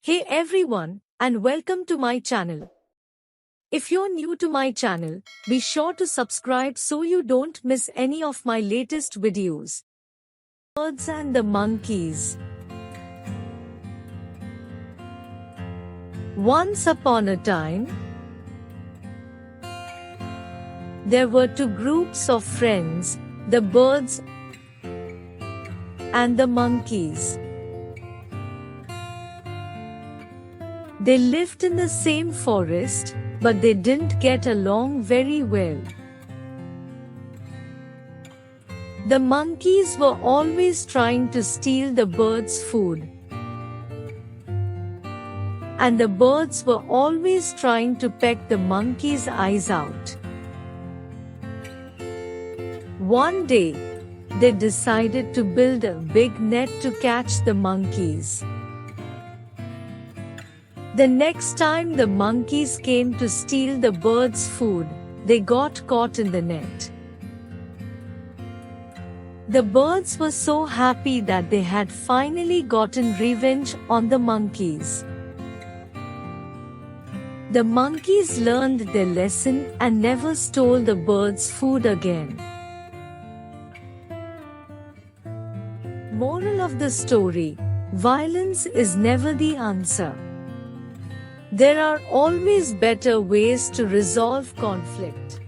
Hey everyone, and welcome to my channel. If you're new to my channel, be sure to subscribe so you don't miss any of my latest videos. Birds and the monkeys. Once upon a time, there were two groups of friends, the birds and the monkeys. They lived in the same forest, but they didn't get along very well. The monkeys were always trying to steal the birds' food, and the birds were always trying to peck the monkeys' eyes out. One day, they decided to build a big net to catch the monkeys. The next time the monkeys came to steal the birds' food, they got caught in the net. The birds were so happy that they had finally gotten revenge on the monkeys. The monkeys learned their lesson and never stole the birds' food again. Moral of the story: violence is never the answer. There are always better ways to resolve conflict.